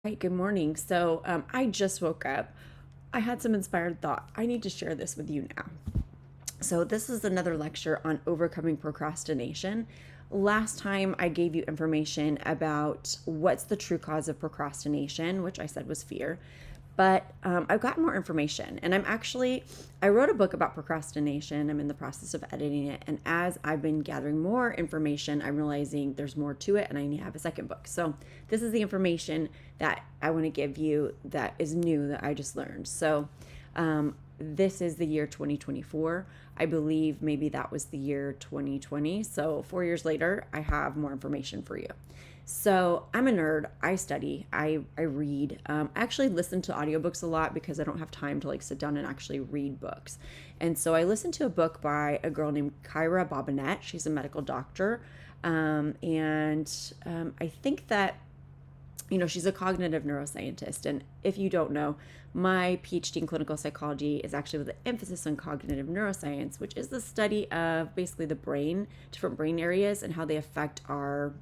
Hi, good morning. I just woke up. I had some inspired thought. I need to share this with you now. So, this is another lecture on overcoming procrastination. Last time I gave you information about what's the true cause of procrastination, which I said was fear. But I've got more information, and I wrote a book about procrastination. I'm in the process of editing it. And as I've been gathering more information, I'm realizing there's more to it, and I need to have a second book. So, this is the information that I want to give you that is new that I just learned. This is the year 2024. I believe maybe that was the year 2020. So 4 years later, I have more information for you. So I'm a nerd. I study. I read. I actually listen to audiobooks a lot because I don't have time to sit down and actually read books. And so I listened to a book by a girl named Kyra Bobinet. She's a medical doctor. I think that she's a cognitive neuroscientist. And if you don't know, my PhD in clinical psychology is actually with an emphasis on cognitive neuroscience, which is the study of basically the brain, different brain areas, and how they affect our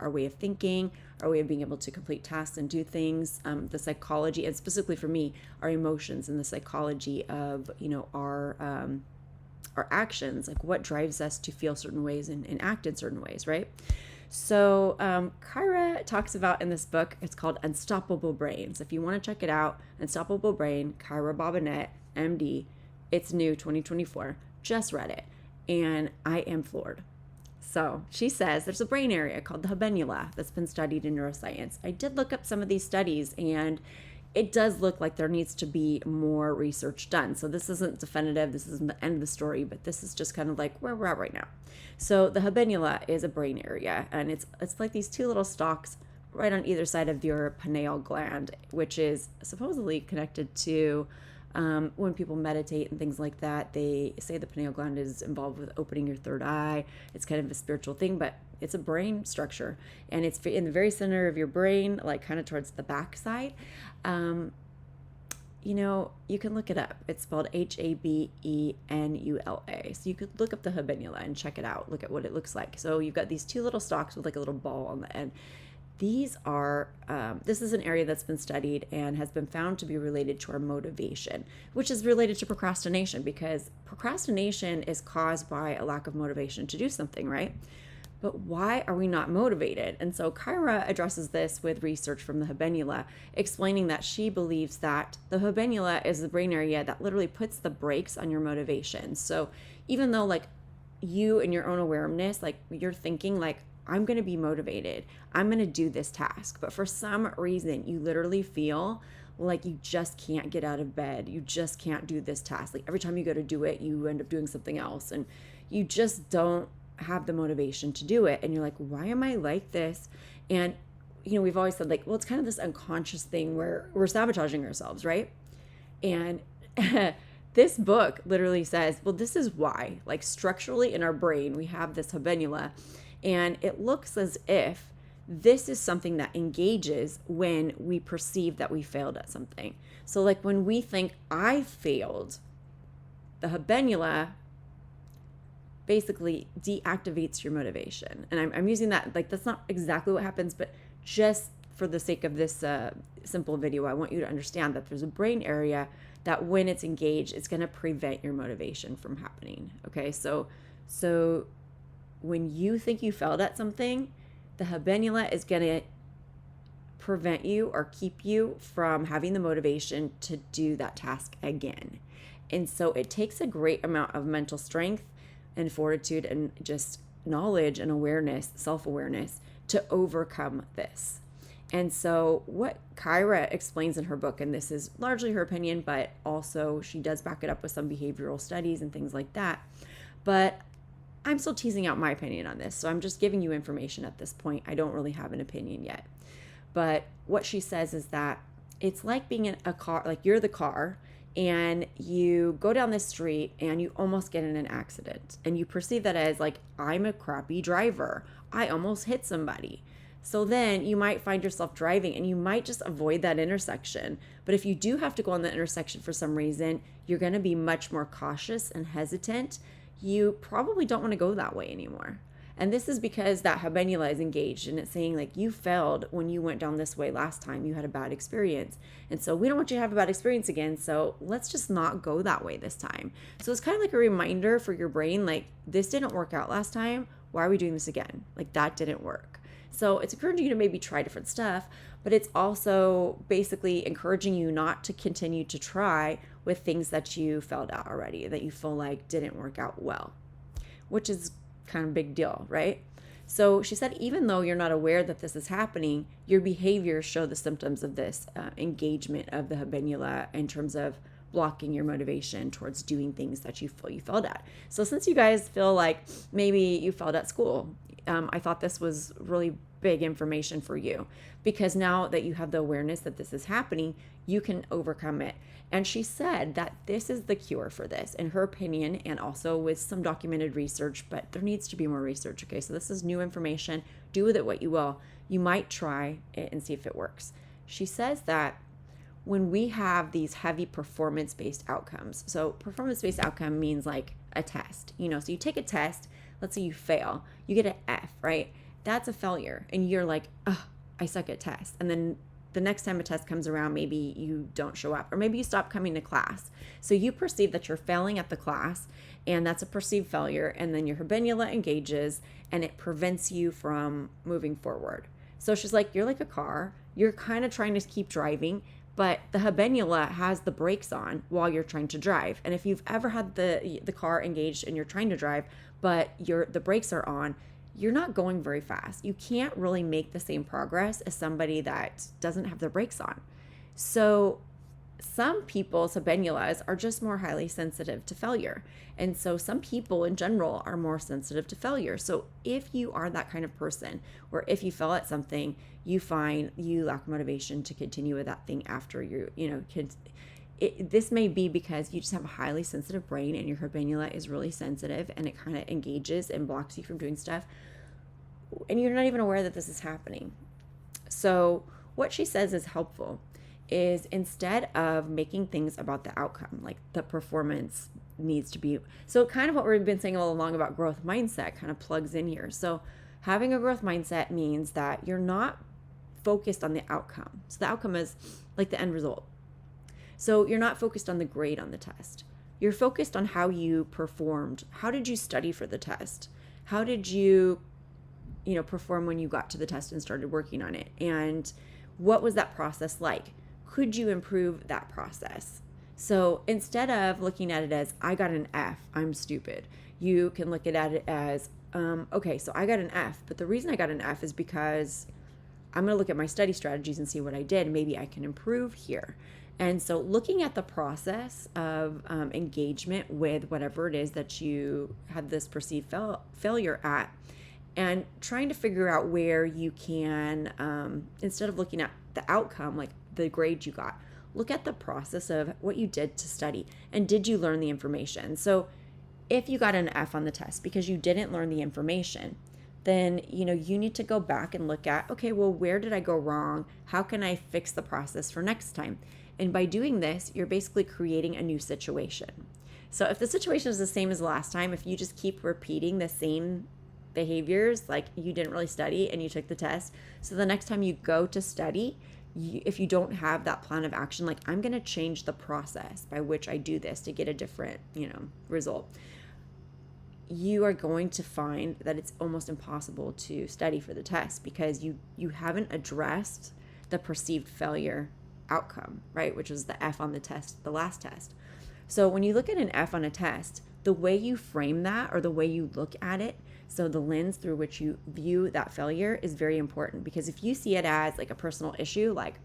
way of thinking, our way of being able to complete tasks and do things, the psychology, and specifically for me, our emotions and the psychology of our actions, like what drives us to feel certain ways and act in certain ways, right? Kyra talks about in this book, it's called Unstoppable Brains. If you want to check it out, Unstoppable Brain, Kyra Bobinet, MD. It's new, 2024. Just read it, and I am floored. So she says there's a brain area called the habenula that's been studied in neuroscience. I did look up some of these studies, and it does look like there needs to be more research done. So this isn't definitive. This isn't the end of the story, but this is just kind of like where we're at right now. So the habenula is a brain area, and it's like these two little stalks right on either side of your pineal gland, which is supposedly connected to when people meditate and things like that. They say the pineal gland is involved with opening your third eye. It's kind of a spiritual thing, but it's a brain structure, and it's in the very center of your brain, like kind of towards the back side. You can look it up. It's spelled Habenula. So you could look up the habenula and check it out. Look at what it looks like. So you've got these two little stalks with like a little ball on the end. This is an area that's been studied and has been found to be related to our motivation, which is related to procrastination, because procrastination is caused by a lack of motivation to do something, right? But why are we not motivated? And so Kyra addresses this with research from the habenula, explaining that she believes that the habenula is the brain area that literally puts the brakes on your motivation. So even though you in your own awareness, you're thinking I'm going to be motivated, I'm going to do this task, but for some reason you literally feel like you just can't get out of bed. You just can't do this task. Like every time you go to do it, you end up doing something else, and you just don't have the motivation to do it. And you're like, why am I like this? And we've always said it's kind of this unconscious thing where we're sabotaging ourselves, right? And this book literally says, well, this is why. Structurally in our brain, we have this habenula, and it looks as if this is something that engages when we perceive that we failed at something. So when we think I failed, the habenula basically deactivates your motivation. And I'm using that, that's not exactly what happens, but just for the sake of this simple video, I want you to understand that there's a brain area that when it's engaged, it's going to prevent your motivation from happening. Okay, so when you think you failed at something, the habenula is going to prevent you or keep you from having the motivation to do that task again. And so it takes a great amount of mental strength and fortitude and just knowledge and awareness, self-awareness, to overcome this. And so what Kyra explains in her book, and this is largely her opinion, but also she does back it up with some behavioral studies and things like that. But I'm still teasing out my opinion on this, so I'm just giving you information at this point. I don't really have an opinion yet. But what she says is that it's like being in a car, like you're the car, and you go down the street and you almost get in an accident, and you perceive that as I'm a crappy driver, I almost hit somebody. So then you might find yourself driving and you might just avoid that intersection. But if you do have to go on the intersection for some reason, you're going to be much more cautious and hesitant. You probably don't want to go that way anymore. And this is because that habenula is engaged and it's saying like, you failed when you went down this way last time, you had a bad experience. And so we don't want you to have a bad experience again. So let's just not go that way this time. So it's kind of like a reminder for your brain, like, this didn't work out last time. Why are we doing this again? Like, that didn't work. So it's encouraging you to maybe try different stuff, but it's also basically encouraging you not to continue to try with things that you failed at already, that you feel like didn't work out well, which is kind of a big deal, right? So she said, even though you're not aware that this is happening, your behaviors show the symptoms of this engagement of the habenula in terms of blocking your motivation towards doing things that you feel you failed at. So since you guys feel like maybe you failed at school, I thought this was really big information for you, because now that you have the awareness that this is happening, you can overcome it. And she said that this is the cure for this, in her opinion, and also with some documented research, but there needs to be more research. Okay, so this is new information. Do with it what you will. You might try it and see if it works. She says that when we have these heavy performance-based outcomes, so performance-based outcome means like a test, so you take a test, let's say you fail, you get an F, right? That's a failure. And you're like, oh, I suck at tests. And then the next time a test comes around, maybe you don't show up, or maybe you stop coming to class. So you perceive that you're failing at the class, and that's a perceived failure. And then your habenula engages and it prevents you from moving forward. So she's like, you're like a car. You're kind of trying to keep driving, but the habenula has the brakes on while you're trying to drive. And if you've ever had the car engaged and you're trying to drive, but the brakes are on, you're not going very fast. You can't really make the same progress as somebody that doesn't have their brakes on. So some people's habenulas are just more highly sensitive to failure. And so some people in general are more sensitive to failure. So if you are that kind of person, or if you fail at something, you find you lack motivation to continue with that thing after this may be because you just have a highly sensitive brain and your habenula is really sensitive and it kind of engages and blocks you from doing stuff. And you're not even aware that this is happening. So what she says is helpful is, instead of making things about the outcome, like the performance needs to be, so kind of what we've been saying all along about growth mindset kind of plugs in here. So having a growth mindset means that you're not focused on the outcome. So the outcome is like the end result. So you're not focused on the grade on the test. You're focused on how you performed. How did you study for the test? How did you, perform when you got to the test and started working on it? And what was that process like? Could you improve that process? So instead of looking at it as, I got an F, I'm stupid, you can look at it as, okay, so I got an F, but the reason I got an F is because I'm going to look at my study strategies and see what I did. Maybe I can improve here. And so looking at the process of engagement with whatever it is that you had this perceived failure at, and trying to figure out where you can, instead of looking at the outcome, like the grade you got, look at the process of what you did to study, and did you learn the information? So if you got an F on the test because you didn't learn the information, then you need to go back and look at, okay, well, where did I go wrong? How can I fix the process for next time? And by doing this, you're basically creating a new situation. So if the situation is the same as last time, if you just keep repeating the same behaviors, like you didn't really study and you took the test, so the next time you go to study, if you don't have that plan of action, like, I'm going to change the process by which I do this to get a different, result, you are going to find that it's almost impossible to study for the test, because you haven't addressed the perceived failure outcome, right? Which was the F on the test, the last test. So when you look at an F on a test, the way you frame that, or the way you look at it, so the lens through which you view that failure, is very important. Because if you see it as like a personal issue, like,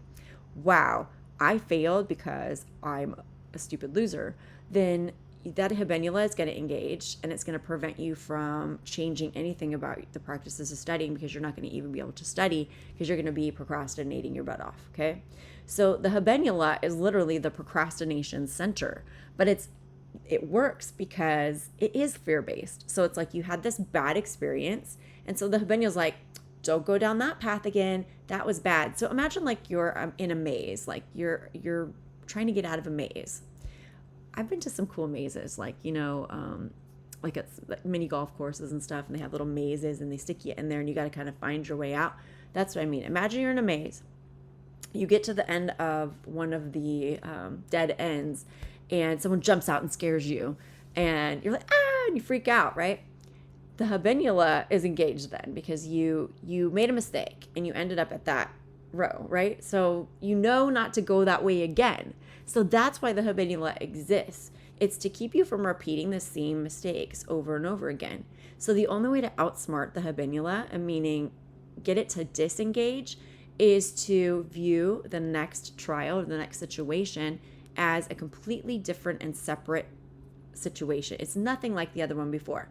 wow, I failed because I'm a stupid loser, then that habenula is going to engage, and it's going to prevent you from changing anything about the practices of studying, because you're not going to even be able to study, because you're going to be procrastinating your butt off. Okay. So the habenula is literally the procrastination center, but it works because it is fear-based. So it's like you had this bad experience, and so the habenula is like, don't go down that path again. That was bad. So imagine like you're in a maze, like you're trying to get out of a maze. I've been to some cool mazes, like, like it's like mini golf courses and stuff, and they have little mazes and they stick you in there and you got to kind of find your way out. That's what I mean. Imagine you're in a maze. You get to the end of one of the dead ends and someone jumps out and scares you and you're like, ah, and you freak out, right? The habenula is engaged then because you made a mistake and you ended up at that row, right? So you know not to go that way again. So that's why the habenula exists. It's to keep you from repeating the same mistakes over and over again. So the only way to outsmart the habenula, and meaning get it to disengage, is to view the next trial or the next situation as a completely different and separate situation. It's nothing like the other one before.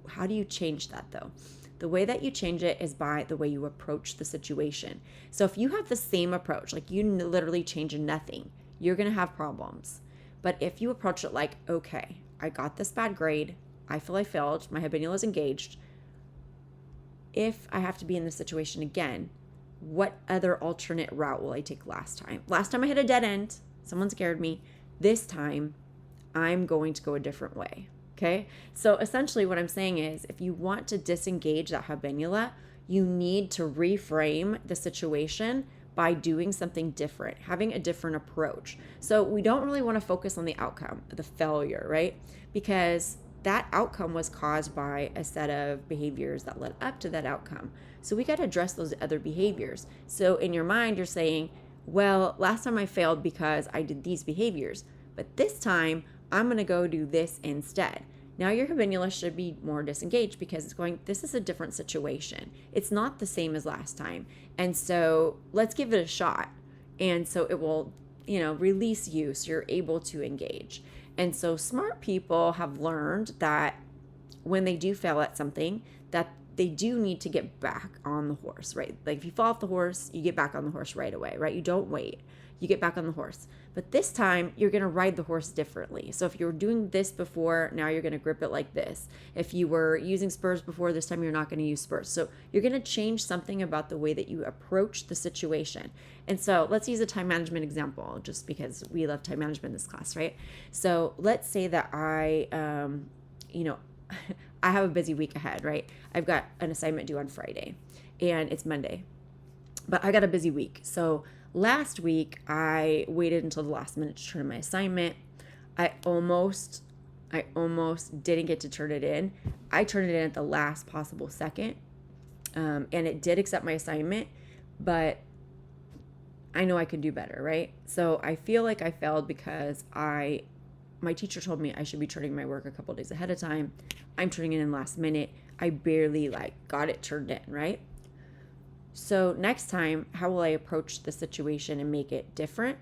How do you change that though? The way that you change it is by the way you approach the situation. So if you have the same approach, like you literally change nothing, you're going to have problems. But if you approach it like, okay, I got this bad grade, I feel I failed, my habenula is engaged. If I have to be in this situation again, what other alternate route will I take last time? Last time I hit a dead end, someone scared me. This time, I'm going to go a different way. Okay? So essentially what I'm saying is if you want to disengage that habenula, you need to reframe the situation by doing something different, having a different approach. So we don't really want to focus on the outcome, the failure, right? Because that outcome was caused by a set of behaviors that led up to that outcome. So we got to address those other behaviors. So in your mind, you're saying, well, last time I failed because I did these behaviors, but this time I'm going to go do this instead. Now your habenula should be more disengaged because it's going, this is a different situation. It's not the same as last time. And so let's give it a shot. And so it will, release you so you're able to engage. And so smart people have learned that when they do fail at something, that they do need to get back on the horse, right? Like if you fall off the horse, you get back on the horse right away, right? You don't wait. You get back on the horse. But this time, you're going to ride the horse differently. So if you were doing this before, now you're going to grip it like this. If you were using spurs before, this time you're not going to use spurs. So you're going to change something about the way that you approach the situation. And so let's use a time management example, just because we love time management in this class, right? So let's say that I have a busy week ahead, right? I've got an assignment due on Friday and it's Monday, but I got a busy week. So last week I waited until the last minute to turn in my assignment. I almost didn't get to turn it in. I turned it in at the last possible second. And it did accept my assignment, but I know I could do better, right? So I feel like I failed because my teacher told me I should be turning my work a couple days ahead of time. I'm turning it in last minute. I barely got it turned in, right? So next time, how will I approach the situation and make it different?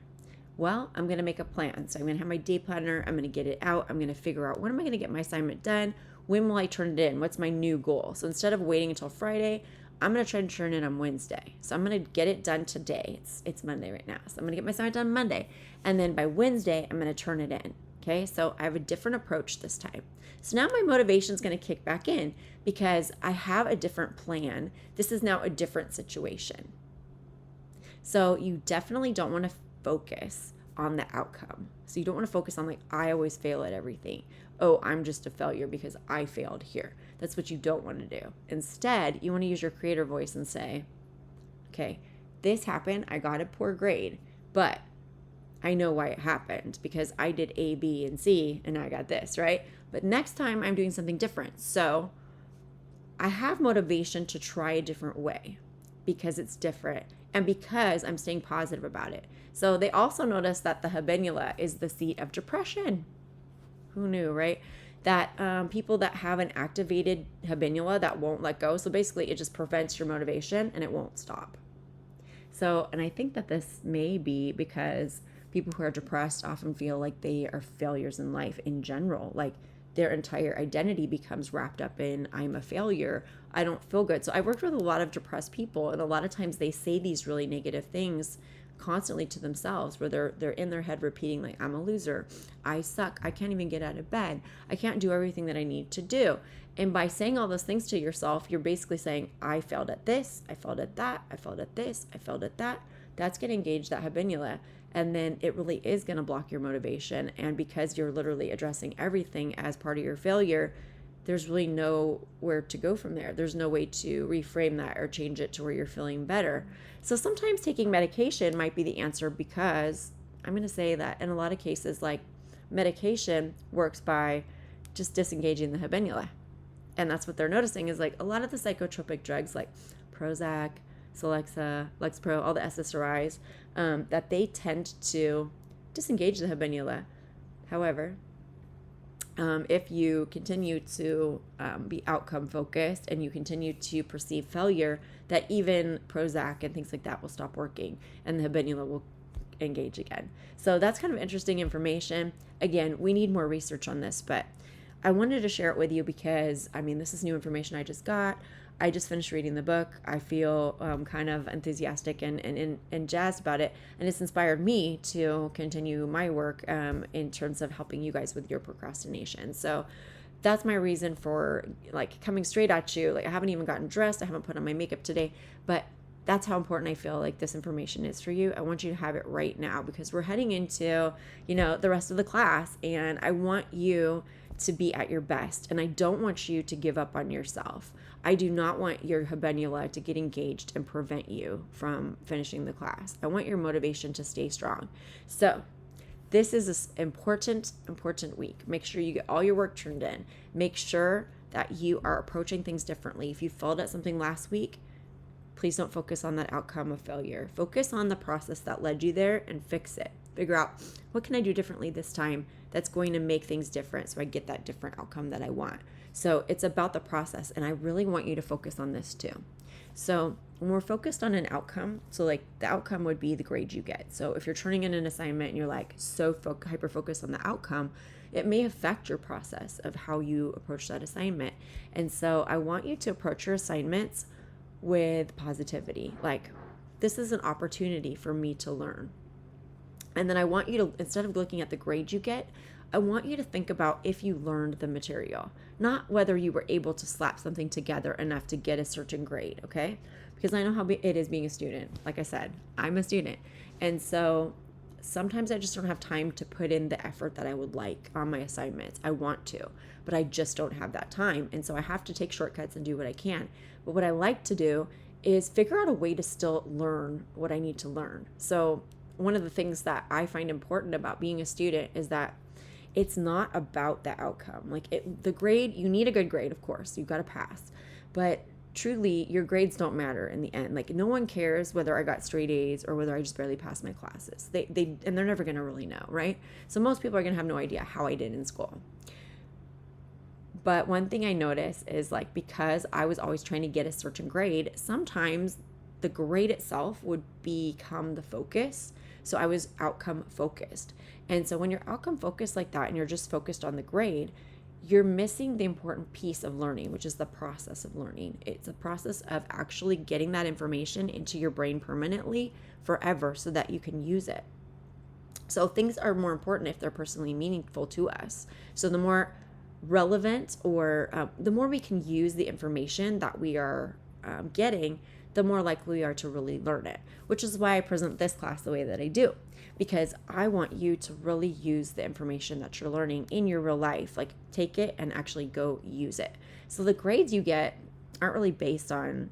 Well, I'm going to make a plan. So I'm going to have my day planner. I'm going to get it out. I'm going to figure out when am I going to get my assignment done? When will I turn it in? What's my new goal? So instead of waiting until Friday, I'm going to try to turn it on Wednesday. So I'm going to get it done today. It's Monday right now. So I'm going to get my assignment done Monday. And then by Wednesday, I'm going to turn it in. Okay, so I have a different approach this time. So now my motivation is going to kick back in because I have a different plan. This is now a different situation. So you definitely don't want to focus on the outcome. So you don't want to focus on I always fail at everything. Oh, I'm just a failure because I failed here. That's what you don't want to do. Instead, you want to use your creator voice and say, okay, this happened. I got a poor grade, but I know why it happened because I did A, B, and C, and I got this, right? But next time I'm doing something different. So I have motivation to try a different way because it's different and because I'm staying positive about it. So they also noticed that the habenula is the seat of depression. Who knew, right? That people that have an activated habenula that won't let go. So basically it just prevents your motivation and it won't stop. So, and I think that this may be because people who are depressed often feel like they are failures in life in general. Like their entire identity becomes wrapped up in, I'm a failure. I don't feel good. So I worked with a lot of depressed people, and a lot of times they say these really negative things constantly to themselves where they're in their head repeating I'm a loser. I suck. I can't even get out of bed. I can't do everything that I need to do. And by saying all those things to yourself, you're basically saying, I failed at this. I failed at that. I failed at this. I failed at that. That's going to engage that habenula. And then it really is going to block your motivation. And because you're literally addressing everything as part of your failure, there's really nowhere to go from there. There's no way to reframe that or change it to where you're feeling better. So sometimes taking medication might be the answer, because I'm going to say that in a lot of cases, like, medication works by just disengaging the habenula. And that's what they're noticing, is like a lot of the psychotropic drugs like Prozac, Celexa, Lexapro, all the SSRIs, that they tend to disengage the habenula. However, if you continue to be outcome focused and you continue to perceive failure, that even Prozac and things like that will stop working and the habenula will engage again. So that's kind of interesting information. Again, we need more research on this, but I wanted to share it with you because, I mean, this is new information I just got. I just finished reading the book. I feel kind of enthusiastic and jazzed about it. And it's inspired me to continue my work in terms of helping you guys with your procrastination. So that's my reason for like coming straight at you. Like, I haven't even gotten dressed. I haven't put on my makeup today, but that's how important I feel like this information is for you. I want you to have it right now, because we're heading into, the rest of the class, and I want you to be at your best. And I don't want you to give up on yourself. I do not want your habenula to get engaged and prevent you from finishing the class. I want your motivation to stay strong. So this is an important week. Make sure you get all your work turned in. Make sure that you are approaching things differently. If you failed at something last week, please don't focus on that outcome of failure. Focus on the process that led you there and fix it. Figure out, what can I do differently this time that's going to make things different so I get that different outcome that I want. So it's about the process, and I really want you to focus on this too. So when we're focused on an outcome, so like the outcome would be the grade you get. So if you're turning in an assignment and you're like so hyper-focused on the outcome, it may affect your process of how you approach that assignment. And so I want you to approach your assignments with positivity. Like, this is an opportunity for me to learn. And then I want you to, instead of looking at the grade you get, I want you to think about if you learned the material, not whether you were able to slap something together enough to get a certain grade, okay? Because I know how it is being a student. Like I said, I'm a student. And so sometimes I just don't have time to put in the effort that I would like on my assignments. I want to, but I just don't have that time. And so I have to take shortcuts and do what I can. But what I like to do is figure out a way to still learn what I need to learn. So one of the things that I find important about being a student is that it's not about the outcome. Like, the grade, you need a good grade, of course, you've got to pass, but truly your grades don't matter in the end. Like, no one cares whether I got straight A's or whether I just barely passed my classes. And they're never going to really know, right? So most people are going to have no idea how I did in school. But one thing I notice is, like, because I was always trying to get a certain grade, sometimes the grade itself would become the focus. So I was outcome focused. And so when you're outcome focused like that and you're just focused on the grade, you're missing the important piece of learning, which is the process of learning. It's a process of actually getting that information into your brain permanently forever so that you can use it. So things are more important if they're personally meaningful to us. So the more relevant or the more we can use the information that we are getting, the more likely we are to really learn it, which is why I present this class the way that I do, because I want you to really use the information that you're learning in your real life. Like, take it and actually go use it. So the grades you get aren't really based on,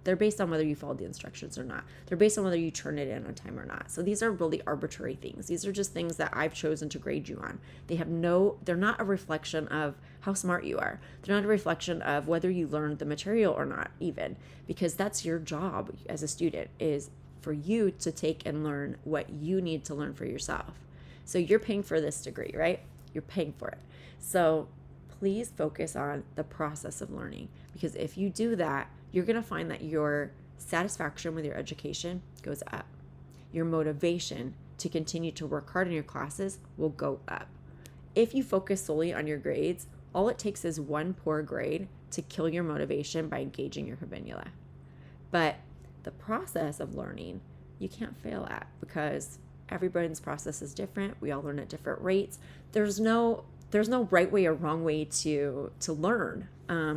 they're based on whether you followed the instructions or not. They're based on whether you turn it in on time or not. So these are really arbitrary things. These are just things that I've chosen to grade you on. They're not a reflection of how smart you are. They're not a reflection of whether you learned the material or not, even, because that's your job as a student, is for you to take and learn what you need to learn for yourself. So you're paying for this degree, right? You're paying for it. So please focus on the process of learning, because if you do that, you're going to find that your satisfaction with your education goes up. Your motivation to continue to work hard in your classes will go up. If you focus solely on your grades, all it takes is one poor grade to kill your motivation by engaging your habenula. But the process of learning, you can't fail at, because everybody's process is different. We all learn at different rates. There's no right way or wrong way to learn.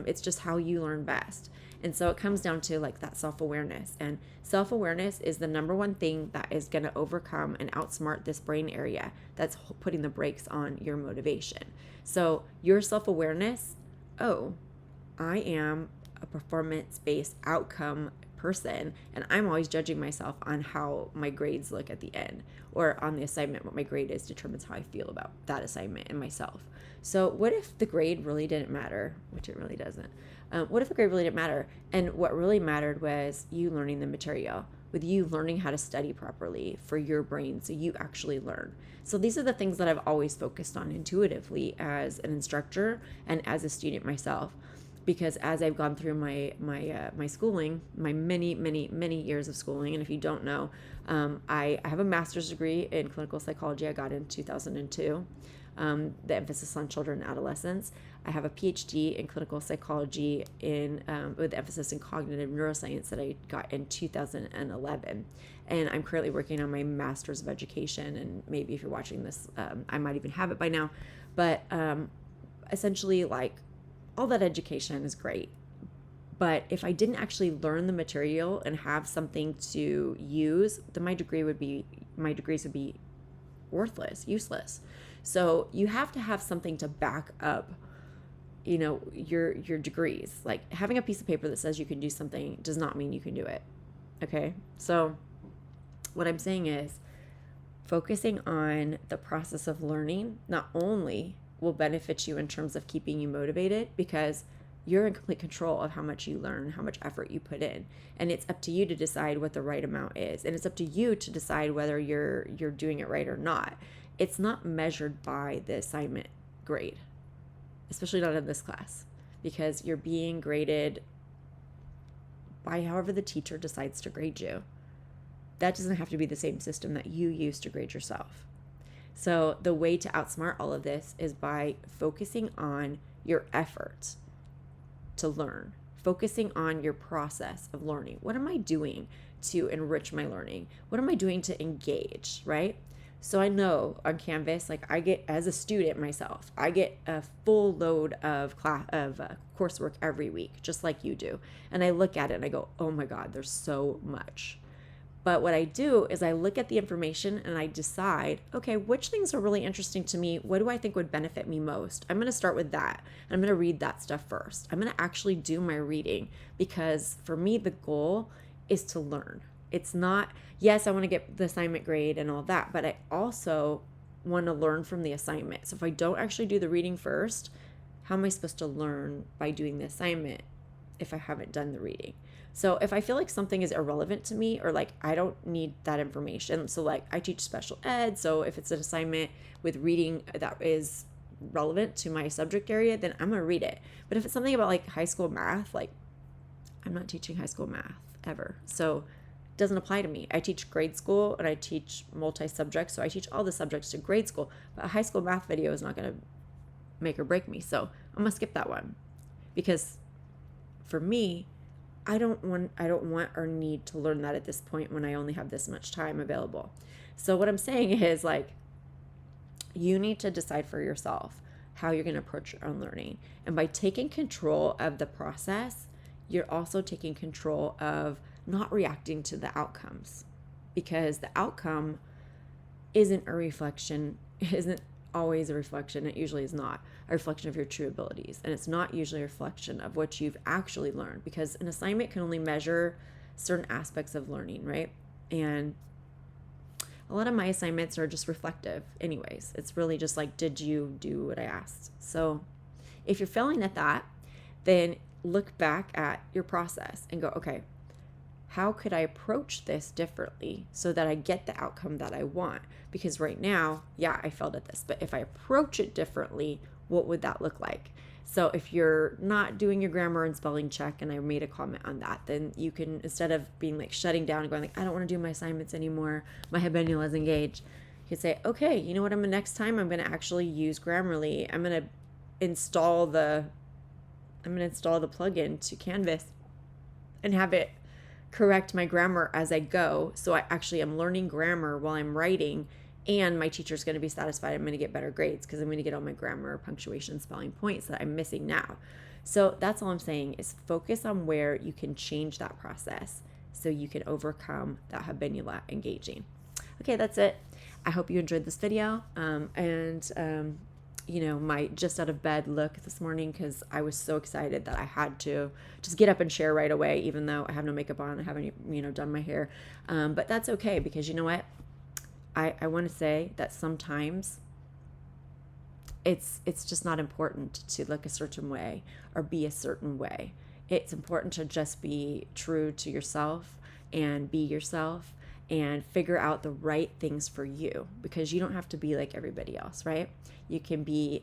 It's just how you learn best. And so it comes down to like that self-awareness, and self-awareness is the number one thing that is going to overcome and outsmart this brain area that's putting the brakes on your motivation. So your self-awareness oh, I am a performance-based outcome person, and I'm always judging myself on how my grades look at the end, or on the assignment. What my grade is determines how I feel about that assignment and myself. So what if the grade really didn't matter, which it really doesn't? What if the grade really didn't matter, and what really mattered was you learning the material, with you learning how to study properly for your brain so you actually learn? So these are the things that I've always focused on intuitively as an instructor and as a student myself, because as I've gone through my schooling, my many years of schooling, and if you don't know, I have a master's degree in clinical psychology. I got in 2002. The emphasis on children and adolescents. I have a PhD in clinical psychology with emphasis in cognitive neuroscience that I got in 2011. And I'm currently working on my master's of education. And maybe if you're watching this, I might even have it by now. But essentially, like, all that education is great. But if I didn't actually learn the material and have something to use, then my degrees would be worthless, useless. So you have to have something to back up, your degrees. Like, having a piece of paper that says you can do something does not mean you can do it. Okay? So what I'm saying is, focusing on the process of learning not only will benefit you in terms of keeping you motivated, because you're in complete control of how much you learn, how much effort you put in. And it's up to you to decide what the right amount is. And it's up to you to decide whether you're doing it right or not. It's not measured by the assignment grade, especially not in this class, because you're being graded by however the teacher decides to grade you. That doesn't have to be the same system that you use to grade yourself. So the way to outsmart all of this is by focusing on your efforts to learn, focusing on your process of learning. What am I doing to enrich my learning? What am I doing to engage, right? So I know on Canvas, like, I get, as a student myself, I get a full load of coursework every week, just like you do. And I look at it and I go, oh my God, there's so much. But what I do is I look at the information and I decide, okay, which things are really interesting to me? What do I think would benefit me most? I'm going to start with that. I'm going to read that stuff first. I'm going to actually do my reading, because for me, the goal is to learn. It's not, yes, I want to get the assignment grade and all that, but I also want to learn from the assignment. So if I don't actually do the reading first, how am I supposed to learn by doing the assignment if I haven't done the reading? So if I feel like something is irrelevant to me, or like I don't need that information, so like I teach special ed, so if it's an assignment with reading that is relevant to my subject area, then I'm gonna read it. But if it's something about like high school math, like, I'm not teaching high school math ever, so it doesn't apply to me. I teach grade school and I teach multi-subject, so I teach all the subjects to grade school, but a high school math video is not gonna make or break me, so I'm gonna skip that one, because for me, I don't want or need to learn that at this point when I only have this much time available. So what I'm saying is, like, you need to decide for yourself how you're going to approach your own learning. And by taking control of the process, you're also taking control of not reacting to the outcomes, because the outcome isn't always a reflection. It usually is not a reflection of your true abilities, and it's not usually a reflection of what you've actually learned, because an assignment can only measure certain aspects of learning, right? And a lot of my assignments are just reflective anyways. It's really just like, did you do what I asked? So if you're failing at that, then look back at your process and go, okay, how could I approach this differently so that I get the outcome that I want? Because right now, yeah, I failed at this, but if I approach it differently, what would that look like? So if you're not doing your grammar and spelling check, and I made a comment on that, then you can, instead of being like shutting down and going like, I don't want to do my assignments anymore, my habenula is engaged, you can say, okay, you know what, next time I'm going to actually use Grammarly. I'm going to install the plugin to Canvas and have it correct my grammar as I go. So I actually am learning grammar while I'm writing, and my teacher's going to be satisfied. I'm going to get better grades because I'm going to get all my grammar, punctuation, spelling points that I'm missing now. So that's all I'm saying, is focus on where you can change that process so you can overcome that habenula engaging. Okay, that's it. I hope you enjoyed this video. my just out of bed look this morning, because I was so excited that I had to just get up and share right away, even though I have no makeup on, I haven't, done my hair. But that's okay, because you know what? I want to say that sometimes it's just not important to look a certain way or be a certain way. It's important to just be true to yourself and be yourself and figure out the right things for you, because you don't have to be like everybody else, right? You can be,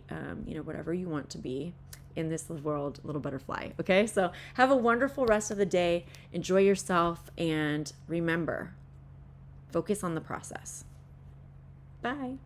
whatever you want to be in this world, little butterfly. Okay. So have a wonderful rest of the day. Enjoy yourself. And remember, focus on the process. Bye.